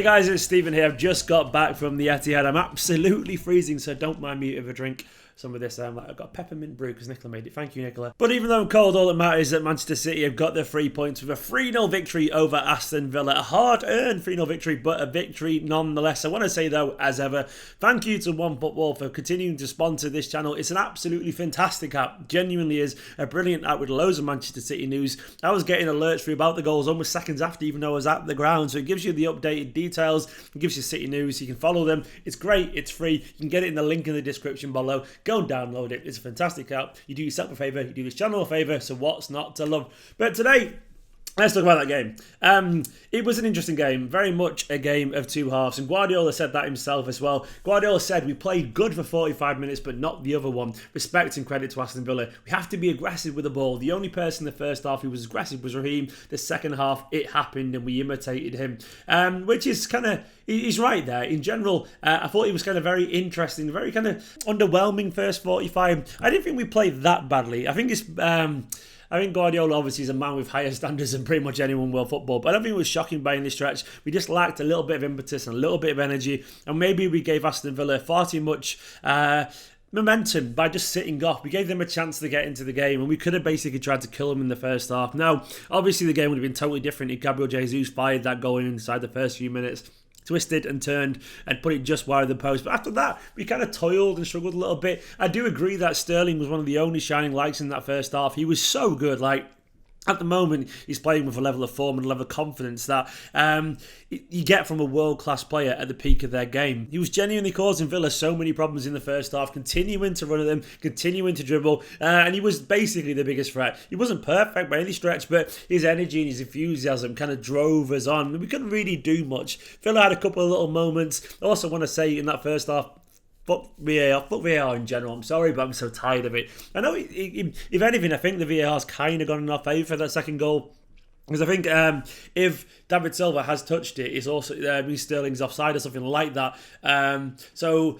Hey guys, it's Stephen here. I've just got back from the Etihad. I'm absolutely freezing, so don't mind me if I drink some of this. I've got peppermint brew because Nicola made it. Thank you, Nicola. But even though I'm cold, all that matters is that Manchester City have got their 3 points with a 3-0 victory over Aston Villa. A hard-earned 3-0 victory, but a victory nonetheless. I want to say, though, as ever, thank you to One Football for continuing to sponsor this channel. It's an absolutely fantastic app. Genuinely is a brilliant app with loads of Manchester City news. I was getting alerts for you about the goals almost seconds after, even though I was at the ground. So it gives you the updated details. It gives you City news. You can follow them. It's great. It's free. You can get it in the link in the description below. Go and download it. It's a fantastic app. You do yourself a favour. You do this channel a favour. So what's not to love? But today, let's talk about that game. It was an interesting game, very much a game of two halves, and Guardiola said that himself as well. Guardiola said we played good for 45 minutes, but not the other one. Respect and credit to Aston Villa. We have to be aggressive with the ball. The only person in the first half who was aggressive was Raheem. The second half, it happened, and we imitated him, which is kind of, he's right there. In general, I thought it was kind of very interesting, very kind of underwhelming first 45. I didn't think we played that badly. I think Guardiola obviously is a man with higher standards than pretty much anyone in world football, but I don't think it was shocking by any stretch. We just lacked a little bit of impetus and a little bit of energy, and maybe we gave Aston Villa far too much momentum by just sitting off. We gave them a chance to get into the game, and we could have basically tried to kill them in the first half. Now, obviously the game would have been totally different if Gabriel Jesus fired that goal inside the first few minutes. Twisted and turned and put it just wide of the post. But after that, we kind of toiled and struggled a little bit. I do agree that Sterling was one of the only shining lights in that first half. He was so good. At the moment, he's playing with a level of form and a level of confidence that you get from a world-class player at the peak of their game. He was genuinely causing Villa so many problems in the first half, continuing to run at them, continuing to dribble, and he was basically the biggest threat. He wasn't perfect by any stretch, but his energy and his enthusiasm kind of drove us on. We couldn't really do much. Villa had a couple of little moments. I also want to say in that first half, fuck VAR in general. I'm sorry, but I'm so tired of it. I know, if anything, I think the VAR's kind of gone in our favour for that second goal. Because I think if David Silva has touched it, it's also Sterling's offside or something like that. So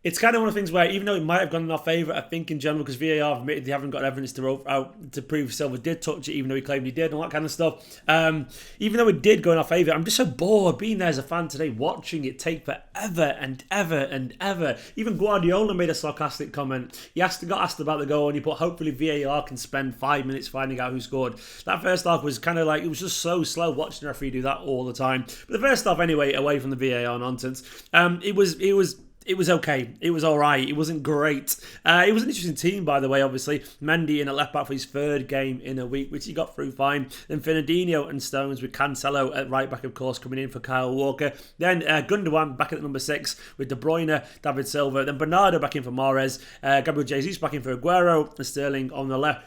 it's kind of one of the things where, even though it might have gone in our favour, I think in general, because VAR have admitted they haven't got evidence to prove Silva did touch it, even though he claimed he did, and all that kind of stuff. Even though it did go in our favour, I'm just so bored being there as a fan today, watching it take forever and ever and ever. Even Guardiola made a sarcastic comment. He got asked about the goal, and he put, hopefully VAR can spend 5 minutes finding out who scored. That first half was kind of like, it was just so slow watching the referee do that all the time. But the first half, anyway, away from the VAR nonsense, it was okay. It was all right. It wasn't great. It was an interesting team, by the way, obviously. Mendy in a left-back for his third game in a week, which he got through fine. Then Fernandinho and Stones with Cancelo at right-back, of course, coming in for Kyle Walker. Then Gundogan back at number 6 with De Bruyne, David Silva. Then Bernardo back in for Mahrez. Gabriel Jesus back in for Aguero. And Sterling on the left.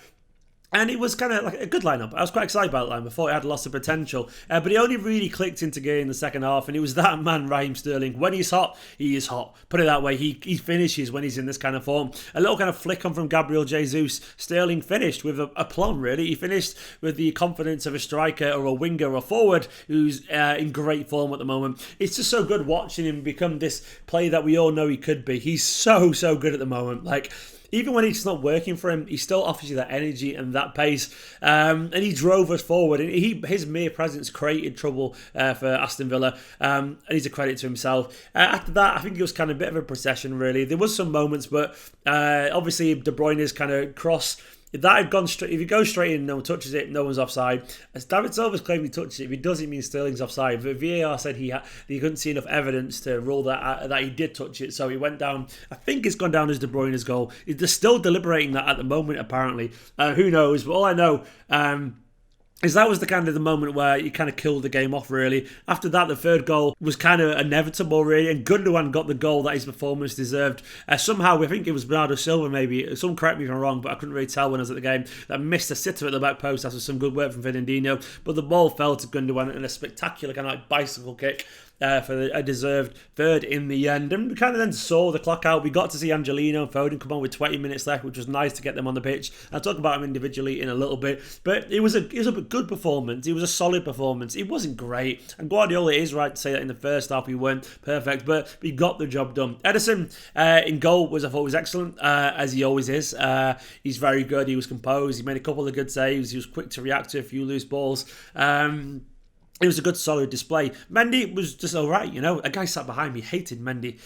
And it was kind of like a good lineup. I was quite excited about the lineup. I thought it had lots of potential. But it only really clicked into gear in the second half. And it was that man, Raheem Sterling. When he's hot, he is hot. Put it that way. He finishes when he's in this kind of form. A little kind of flick on from Gabriel Jesus. Sterling finished with aplomb, really. He finished with the confidence of a striker or a winger or a forward who's in great form at the moment. It's just so good watching him become this player that we all know he could be. He's so good at the moment. Even when it's not working for him, he still offers you that energy and that pace. And he drove us forward. And his mere presence created trouble for Aston Villa. And he's a credit to himself. After that, I think it was kind of a bit of a procession, really. There was some moments, but obviously De Bruyne's kind of cross. If that had gone straight, if he goes straight in, no one touches it, no one's offside. As David Silva's claimed he touched it, if he does, it means Sterling's offside. But VAR said he couldn't see enough evidence to rule that he did touch it, so he went down. I think it's gone down as De Bruyne's goal. They're still deliberating that at the moment, apparently. Who knows? But all I know is that was the kind of the moment where you kind of killed the game off, really. After that, the third goal was kind of inevitable, really, and Gundogan got the goal that his performance deserved. Somehow, I think it was Bernardo Silva, maybe. Someone correct me if I'm wrong, but I couldn't really tell when I was at the game. That missed a sitter at the back post after some good work from Fernandinho, but the ball fell to Gundogan in a spectacular kind of like bicycle kick. For a deserved third in the end. And we kind of then saw the clock out. We got to see Angelino and Foden come on with 20 minutes left, which was nice to get them on the pitch. I'll talk about them individually in a little bit. But it was a good performance. It was a solid performance. It wasn't great. And Guardiola is right to say that in the first half we weren't perfect, but we got the job done. Ederson in goal I thought was excellent, as he always is. He's very good. He was composed. He made a couple of good saves. He was quick to react to a few loose balls. It was a good, solid display. Mendy was just all right, you know. A guy sat behind me hated Mendy.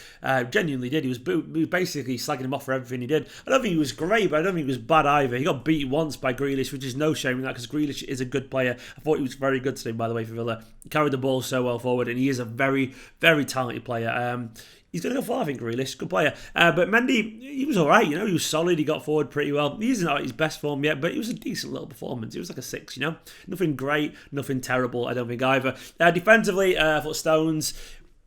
Genuinely did. He was basically slagging him off for everything he did. I don't think he was great, but I don't think he was bad either. He got beat once by Grealish, which is no shame in that because Grealish is a good player. I thought he was very good today, by the way, for Villa. He carried the ball so well forward, and he is a very, very talented player. He's going to go far, I think, Grealish. Good player. But Mendy, he was all right, you know. He was solid. He got forward pretty well. He isn't at his best form yet, but it was a decent little performance. It was like a 6, you know. Nothing great, nothing terrible, I don't think, either. Defensively, I thought Stones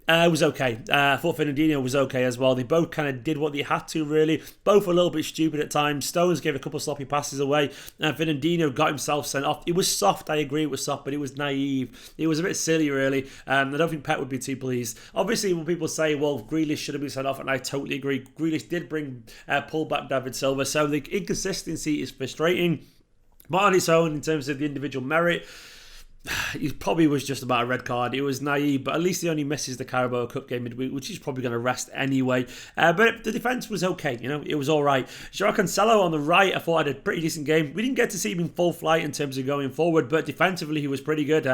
was okay. I thought Fernandinho was okay as well. They both kind of did what they had to, really. Both a little bit stupid at times. Stones gave a couple of sloppy passes away. Fernandinho got himself sent off. It was soft, I agree it was soft, but it was naive. It was a bit silly, really. I don't think Pep would be too pleased. Obviously, when people say, well, Grealish should have been sent off, and I totally agree. Grealish did pull back David Silva, so the inconsistency is frustrating. But on its own, in terms of the individual merit, it probably was just about a red card. It was naive, but at least he only misses the Carabao Cup game midweek, which he's probably going to rest anyway. But the defence was okay, you know, it was all right. Joao Cancelo on the right, I thought had a pretty decent game. We didn't get to see him in full flight in terms of going forward, but defensively he was pretty good.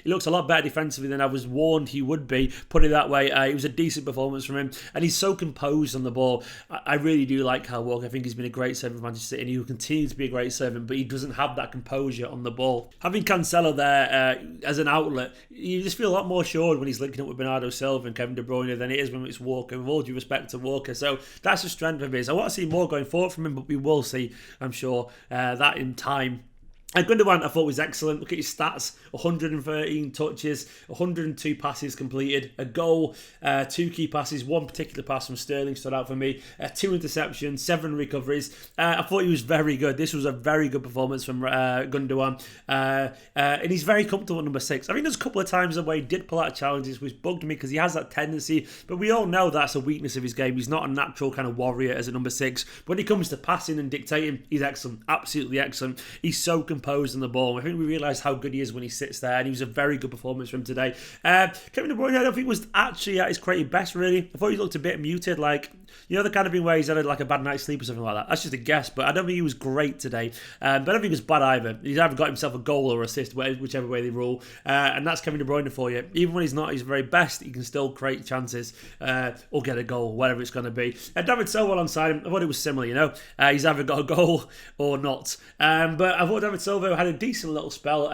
He looks a lot better defensively than I was warned he would be, put it that way. It was a decent performance from him, and he's so composed on the ball. I really do like Kyle Walker. I think he's been a great servant for Manchester City, and he will continue to be a great servant, but he doesn't have that composure on the ball. Having Cancelo there as an outlet, you just feel a lot more assured when he's linking up with Bernardo Silva and Kevin De Bruyne than it is when it's Walker, with all due respect to Walker. So that's the strength of his. I want to see more going forward from him, but we will see, I'm sure, that in time. Gundogan, I thought, was excellent. Look at his stats: 113 touches, 102 passes completed, a goal, 2 key passes, 1 particular pass from Sterling stood out for me, 2 interceptions, 7 recoveries. I thought he was very good. This was a very good performance from Gundogan, and he's very comfortable at number 6. I think there's a couple of times where he did pull out challenges, which bugged me because he has that tendency, but we all know that's a weakness of his game. He's not a natural kind of warrior as a number 6. But when it comes to passing and dictating, he's excellent, absolutely excellent. He's so composed on the ball. I think we realise how good he is when he sits there, and he was a very good performance from today. Kevin De Bruyne, I don't think was actually at his creative best, really. I thought he looked a bit muted, like, you know, the kind of thing where he's had like a bad night's sleep or something like that. That's just a guess, but I don't think he was great today. But I don't think he was bad either. He's either got himself a goal or assist, whichever way they rule, and that's Kevin De Bruyne for you. Even when he's not his very best, he can still create chances or get a goal, whatever it's going to be. David Silva alongside him, I thought it was similar, you know. He's either got a goal or not. But I thought David Silva had a decent little spell.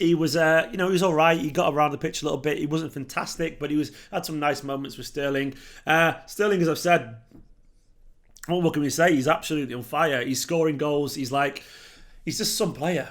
He was, he was all right. He got around the pitch a little bit. He wasn't fantastic, but had some nice moments with Sterling. Sterling, as I've said, what can we say? He's absolutely on fire. He's scoring goals. He's just some player.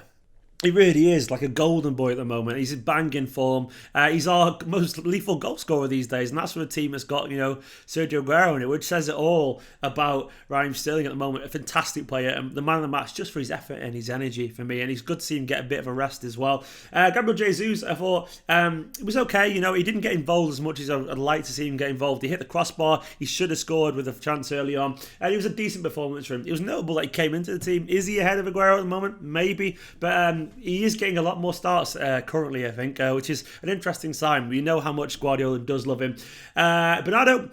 He really is like a golden boy at the moment. He's in banging form. He's our most lethal goal scorer these days, and that's from a team that's got, you know, Sergio Aguero in it, which says it all about Raheem Sterling at the moment. A fantastic player, and the man of the match just for his effort and his energy for me. And it's good to see him get a bit of a rest as well. Gabriel Jesus, I thought it was okay. You know, he didn't get involved as much as I'd like to see him get involved. He hit the crossbar. He should have scored with a chance early on, and it was a decent performance for him. It was notable that he came into the team. Is he ahead of Aguero at the moment? Maybe, but he is getting a lot more starts currently, I think, which is an interesting sign. We know how much Guardiola does love him. Bernardo,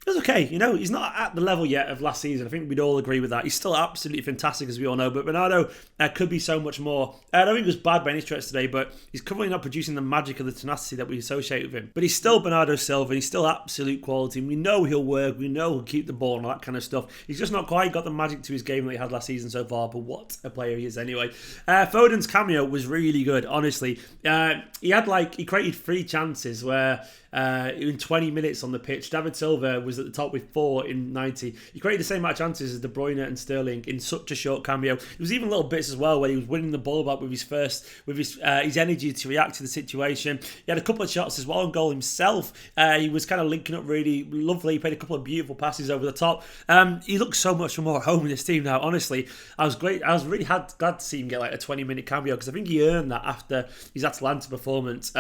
it was okay, you know, he's not at the level yet of last season. I think we'd all agree with that. He's still absolutely fantastic, as we all know, but Bernardo could be so much more. I don't think it was bad by any stretch today, but he's currently not producing the magic of the tenacity that we associate with him. But he's still Bernardo Silva, he's still absolute quality. We know he'll work, we know he'll keep the ball and all that kind of stuff. He's just not quite got the magic to his game that he had last season so far, but what a player he is anyway. Foden's cameo was really good, honestly. He created 3 chances where in 20 minutes on the pitch, David Silva was at the top with 4 in 90. He created the same amount of chances as De Bruyne and Sterling in such a short cameo. There was even little bits as well where he was winning the ball back with his energy to react to the situation. He had a couple of shots as well on goal himself. He was kind of linking up really lovely. He played a couple of beautiful passes over the top. He looks so much more at home in this team now. Honestly, I was really glad to see him get like a 20-minute cameo, because I think he earned that after his Atalanta performance.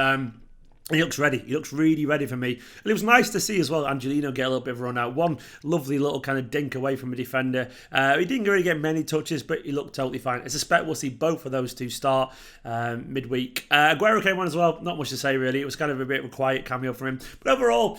He looks ready. He looks really ready for me. And it was nice to see as well Angelino get a little bit of a run out. One lovely little kind of dink away from a defender. He didn't really get many touches, but he looked totally fine. I suspect we'll see both of those two start midweek. Aguero came on as well. Not much to say, really. It was kind of a bit of a quiet cameo for him. But overall,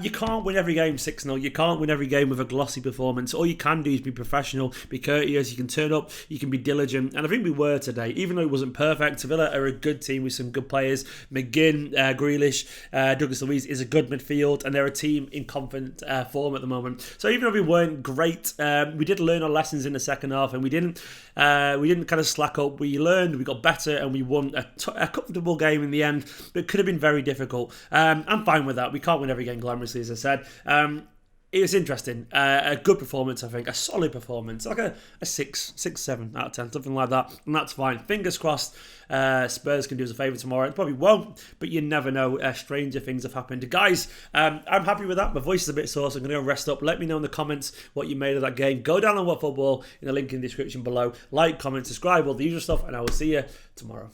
you can't win every game 6-0. You can't win every game with a glossy performance. All you can do is be professional, be courteous. You can turn up, you can be diligent. And I think we were today. Even though it wasn't perfect, Villa are a good team with some good players. McGinn, Grealish, Douglas Luiz is a good midfield, and they're a team in confident form at the moment. So even though we weren't great, we did learn our lessons in the second half, and we didn't kind of slack up. We learned, we got better, and we won a comfortable game in the end, but it could have been very difficult. I'm fine with that. We can't win every game glamorously, as I said. It was interesting. A good performance, I think. A solid performance. Like a 6, 7 out of 10. Something like that. And that's fine. Fingers crossed Spurs can do us a favour tomorrow. It probably won't, but you never know. Stranger things have happened. Guys, I'm happy with that. My voice is a bit sore, so I'm going to go rest up. Let me know in the comments what you made of that game. Go down on What Football in the link in the description below. Like, comment, subscribe, all the usual stuff, and I will see you tomorrow.